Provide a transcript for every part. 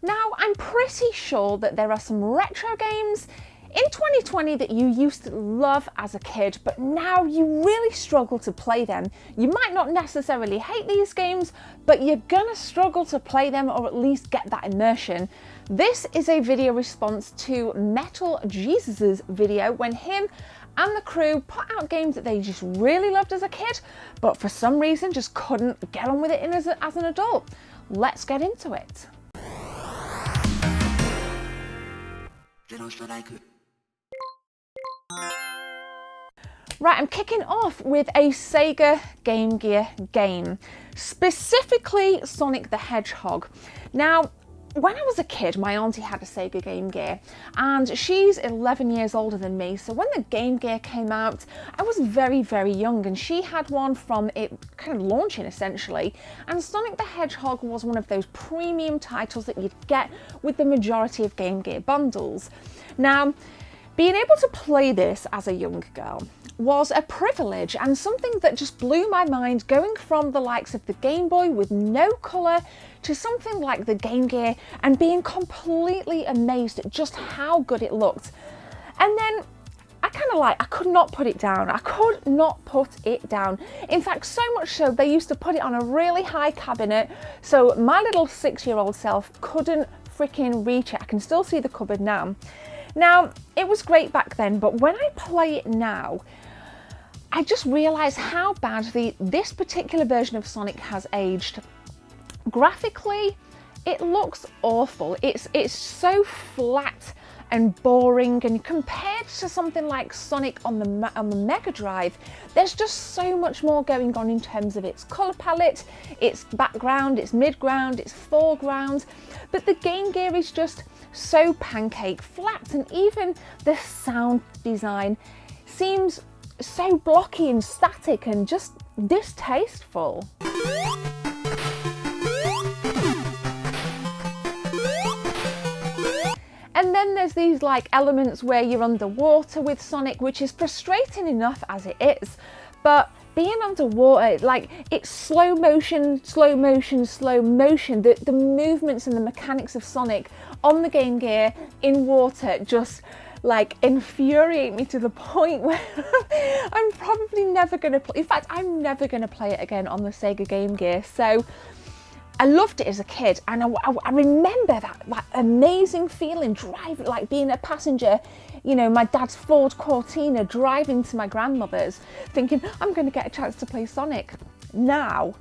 Now, I'm pretty sure that there are some retro games in 2020 that you used to love as a kid, but now you really struggle to play them. You might not necessarily hate these games, but you're gonna struggle to play them or at least get that immersion. This is a video response to Metal Jesus's video when him and the crew put out games that they just really loved as a kid, but for some reason just couldn't get on with it as an adult. Let's get into it. Right, I'm kicking off with a Sega Game Gear game, specifically Sonic the Hedgehog. Now, when I was a kid, my auntie had a Sega Game Gear, and she's 11 years older than me, so when the Game Gear came out, I was very, very young, and she had one from it kind of launching, essentially, and Sonic the Hedgehog was one of those premium titles that you'd get with the majority of Game Gear bundles. Now, being able to play this as a young girl was a privilege and something that just blew my mind, going from the likes of the Game Boy with no colour to something like the Game Gear and being completely amazed at just how good it looked. And then I could not put it down. I could not put it down. In fact, so much so they used to put it on a really high cabinet so my little 6-year-old self couldn't freaking reach it. I can still see the cupboard now. Now, it was great back then, but when I play it now, I just realise how badly this particular version of Sonic has aged. Graphically, it looks awful. It's so flat and boring, and compared to something like Sonic on the Mega Drive, there's just so much more going on in terms of its colour palette, its background, its midground, its foreground, but the Game Gear is just so pancake flat, and even the sound design seems so blocky and static and just distasteful. And then there's these like elements where you're underwater with Sonic, which is frustrating enough as it is, but being underwater, like, it's slow motion, slow motion, slow motion. The movements and the mechanics of Sonic on the Game Gear in water just like infuriate me to the point where I'm probably never going to play. In fact, I'm never going to play it again on the Sega Game Gear. So I loved it as a kid, and I remember that amazing feeling driving, like being a passenger, you know, my dad's Ford Cortina, driving to my grandmother's, thinking I'm going to get a chance to play Sonic. Now,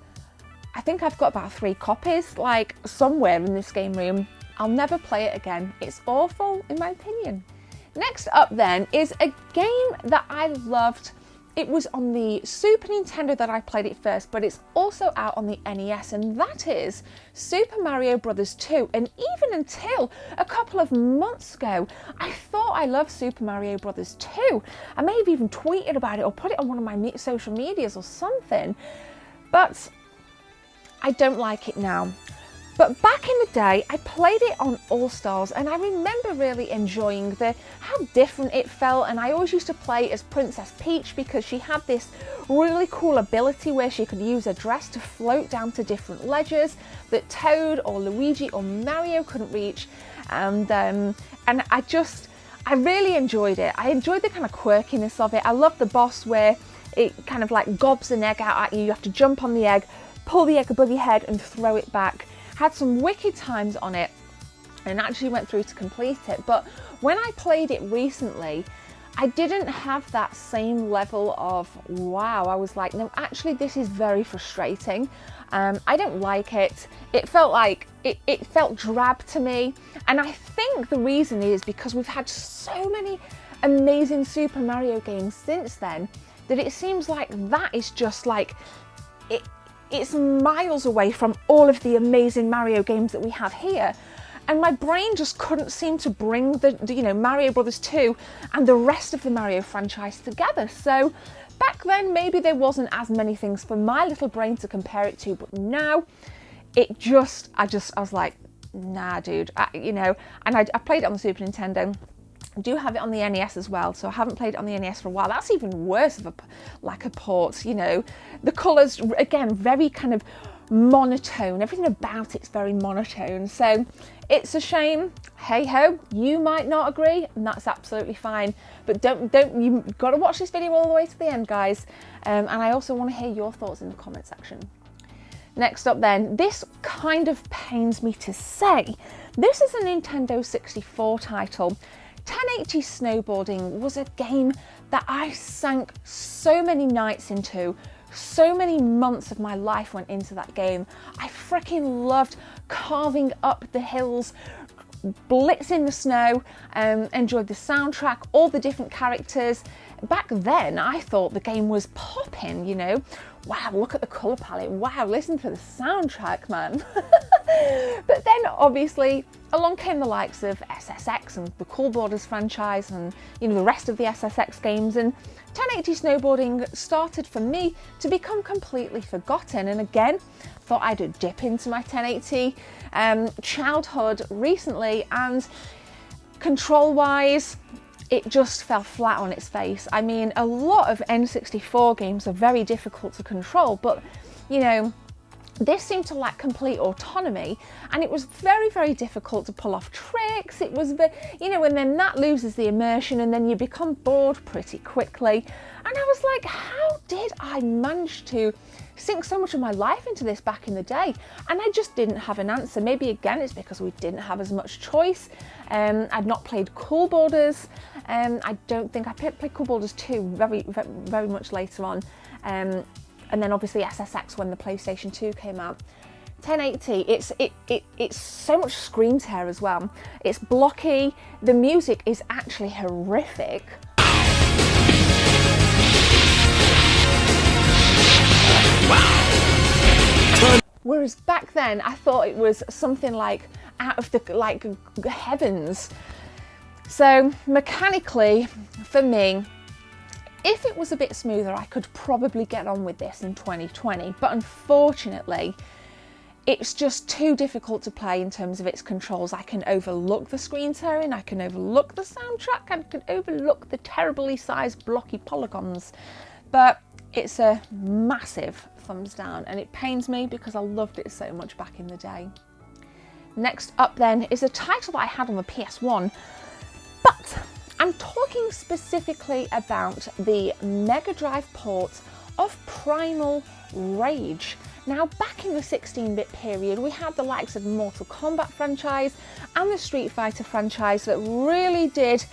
I think I've got about 3 copies, like somewhere in this game room. I'll never play it again. It's awful, in my opinion. Next up then is a game that I loved. It was on the Super Nintendo that I played it first, but it's also out on the NES, and that is Super Mario Bros. 2. And even until a couple of months ago, I thought I loved Super Mario Bros. 2. I may have even tweeted about it or put it on one of my social medias or something, but I don't like it now. But back in the day, I played it on All Stars, and I remember really enjoying how different it felt. And I always used to play as Princess Peach because she had this really cool ability where she could use her dress to float down to different ledges that Toad or Luigi or Mario couldn't reach. And I really enjoyed it. I enjoyed the kind of quirkiness of it. I loved the boss where it kind of like gobs an egg out at you. You have to jump on the egg, pull the egg above your head and throw it back. Had some wicked times on it and actually went through to complete it. But when I played it recently, I didn't have that same level of wow. I was like, no, actually this is very frustrating. I don't like it. It felt like it felt drab to me, and I think the reason is because we've had so many amazing Super Mario games since then that it seems like that is just like it's miles away from all of the amazing Mario games that we have here. And my brain just couldn't seem to bring the Mario Bros. 2 and the rest of the Mario franchise together. So back then, maybe there wasn't as many things for my little brain to compare it to, but now I was like, nah, dude, and I played it on the Super Nintendo. I do have it on the NES as well, so I haven't played it on the NES for a while. That's even worse of a port, The colours, again, very kind of monotone. Everything about it's very monotone. So it's a shame. Hey ho, you might not agree, and that's absolutely fine. But you've got to watch this video all the way to the end, guys. And I also want to hear your thoughts in the comment section. Next up then, this kind of pains me to say. This is a Nintendo 64 title. 1080 Snowboarding was a game that I sank so many nights into. So many months of my life went into that game. I freaking loved carving up the hills, blitzing the snow, enjoyed the soundtrack, all the different characters. Back then, I thought the game was popping, you know. Wow, look at the colour palette. Wow, listen to the soundtrack, man. But then, obviously, along came the likes of SSX and the Cool Borders franchise and, you know, the rest of the SSX games. And 1080 Snowboarding started for me to become completely forgotten. And again, thought I'd dip into my 1080 childhood recently, and control-wise, it just fell flat on its face. I mean, a lot of N64 games are very difficult to control, but, you know, this seemed to lack complete autonomy, and it was very, very difficult to pull off tricks. It was, you know, and then that loses the immersion, and then you become bored pretty quickly. And I was like, how did I manage to sink so much of my life into this back in the day? And I just didn't have an answer. Maybe again, it's because we didn't have as much choice. I'd not played Cool Borders. I don't think I played Cool Borders 2 very, very much later on. And then obviously SSX when the PlayStation 2 came out. 1080, it's so much screen tear as well. It's blocky. The music is actually horrific. Wow. Whereas back then, I thought it was something like out of the heavens. So mechanically, for me, if it was a bit smoother, I could probably get on with this in 2020, but unfortunately, it's just too difficult to play in terms of its controls. I can overlook the screen tearing, I can overlook the soundtrack, I can overlook the terribly sized blocky polygons, but it's a massive thumbs down, and it pains me because I loved it so much back in the day. Next up then is a title that I had on the PS1, but I'm talking specifically about the Mega Drive port of Primal Rage. Now, back in the 16-bit period, we had the likes of Mortal Kombat franchise and the Street Fighter franchise that really did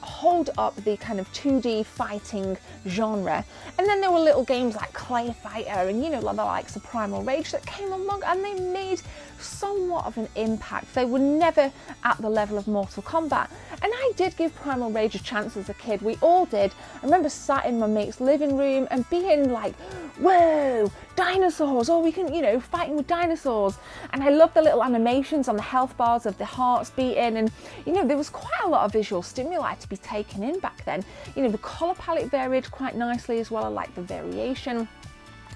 hold up the kind of 2D fighting genre. And then there were little games like Clay Fighter and, you know, the likes of Primal Rage that came along, and they made somewhat of an impact. They were never at the level of Mortal Kombat. And I did give Primal Rage a chance as a kid. We all did. I remember sat in my mate's living room and being like, whoa, dinosaurs, or we can, you know, fighting with dinosaurs. And I loved the little animations on the health bars of the hearts beating, and, you know, there was quite a lot of visual stimuli to be taken in back then. You know, the colour palette varied quite nicely as well. I like the variation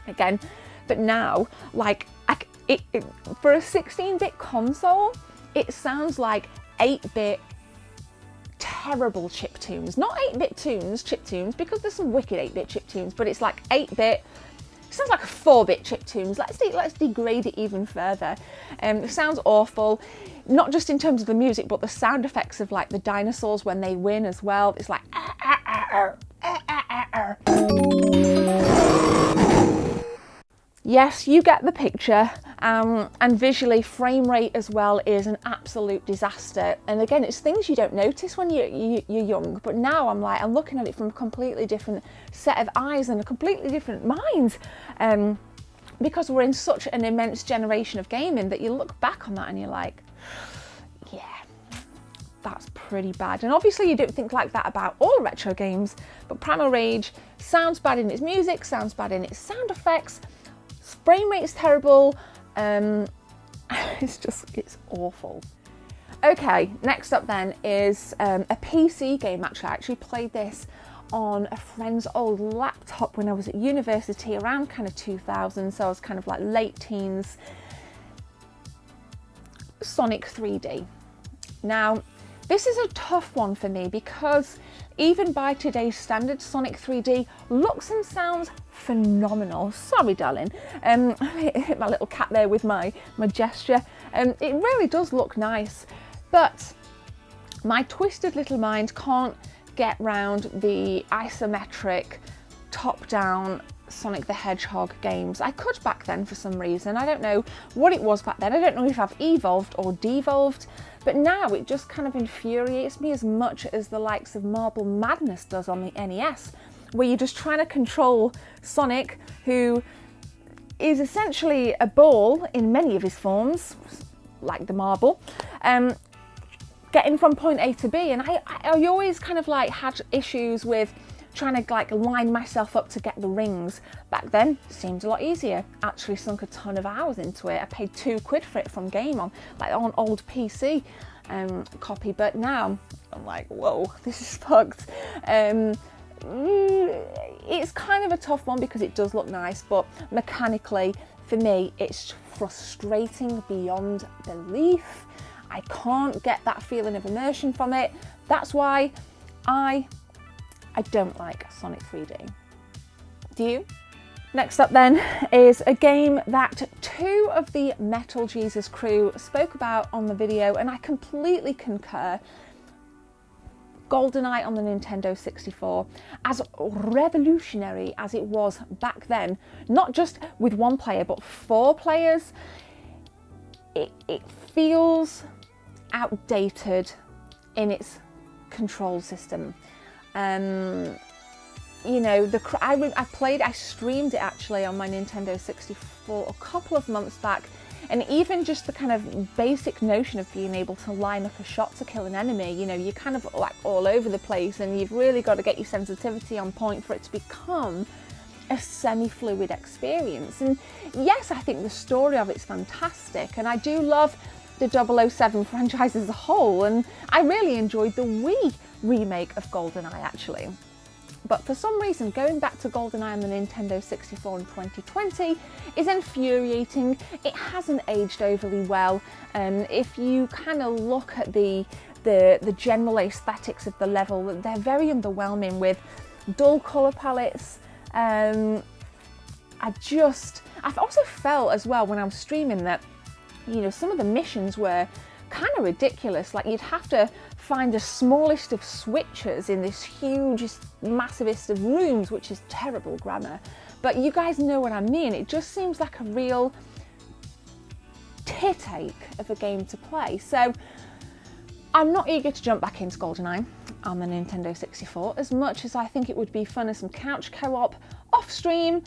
again. But now, like, for a 16-bit console, it sounds like 8-bit terrible chiptunes. Not 8-bit tunes, chiptunes, because there's some wicked 8-bit chiptunes, but it's like 8-bit, it sounds like a 4-bit chiptunes. Let's degrade it even further. It sounds awful, not just in terms of the music, but the sound effects of like the dinosaurs when they win as well. It's like Yes, you get the picture, and visually frame rate as well is an absolute disaster. And again, it's things you don't notice when you're young, but now I'm looking at it from a completely different set of eyes and a completely different mind, because we're in such an immense generation of gaming that you look back on that and you're like, yeah, that's pretty bad. And obviously you don't think like that about all retro games, but Primal Rage sounds bad in its music, sounds bad in its sound effects, frame rate's terrible, it's awful. Okay, next up then is a PC game. Actually, I actually played this on a friend's old laptop when I was at university around kind of 2000, so I was kind of like late teens. Sonic 3D. Now, This is a tough one for me because even by today's standards, Sonic 3D looks and sounds phenomenal. Sorry, darling. I hit my little cat there with my gesture. It really does look nice, but my twisted little mind can't get round the isometric, top-down Sonic the Hedgehog games. I could back then for some reason. I don't know what it was back then. I don't know if I've evolved or devolved, but now it just kind of infuriates me as much as the likes of Marble Madness does on the NES, where you're just trying to control Sonic, who is essentially a ball in many of his forms, like the marble, getting from point A to B. And I always kind of like had issues with trying to like line myself up to get the rings. Back then seemed a lot easier. Actually sunk a ton of hours into it. I paid £2 for it from Game On, like on old PC copy, but now I'm like, whoa, this is fucked. It's kind of a tough one because it does look nice, but mechanically for me it's frustrating beyond belief. I can't get that feeling of immersion from it. That's why I don't like Sonic 3D. Do you? Next up then is a game that 2 of the Metal Jesus crew spoke about on the video, and I completely concur. Goldeneye on the Nintendo 64, as revolutionary as it was back then, not just with 1 player but 4 players, it feels outdated in its control system. You know, I streamed it actually on my Nintendo 64 a couple of months back, and even just the kind of basic notion of being able to line up a shot to kill an enemy, you know, you're kind of like all over the place, and you've really got to get your sensitivity on point for it to become a semi-fluid experience. And yes, I think the story of it's fantastic, and I do love the 007 franchise as a whole, and I really enjoyed the Wii remake of Goldeneye actually. But for some reason, going back to Goldeneye on the Nintendo 64 in 2020 is infuriating. It hasn't aged overly well. If you kind of look at the general aesthetics of the level, they're very underwhelming with dull colour palettes. I've also felt as well when I was streaming that, you know, some of the missions were kind of ridiculous. Like, you'd have to find the smallest of switches in this hugest, massivest of rooms, which is terrible grammar. But you guys know what I mean. It just seems like a real tit ache of a game to play. So I'm not eager to jump back into Goldeneye on the Nintendo 64, as much as I think it would be fun as some couch co-op off stream.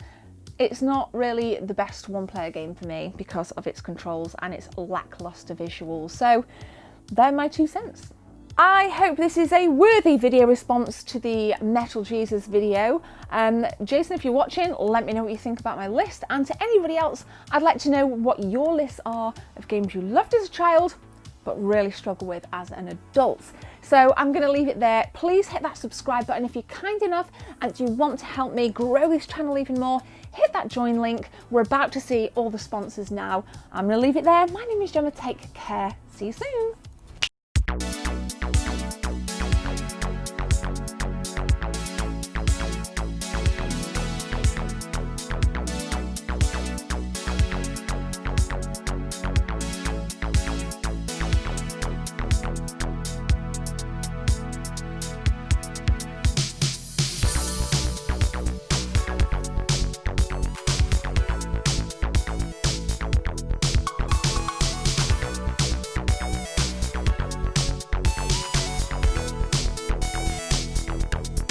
It's not really the best 1-player game for me because of its controls and its lackluster visuals. So they're my 2 cents. I hope this is a worthy video response to the Metal Jesus video. Jason, if you're watching, let me know what you think about my list. And to anybody else, I'd like to know what your lists are of games you loved as a child but really struggle with as an adult. So I'm going to leave it there. Please hit that subscribe button if you're kind enough and you want to help me grow this channel even more. Hit that join link. We're about to see all the sponsors now. I'm going to leave it there. My name is Gemma. Take care. See you soon.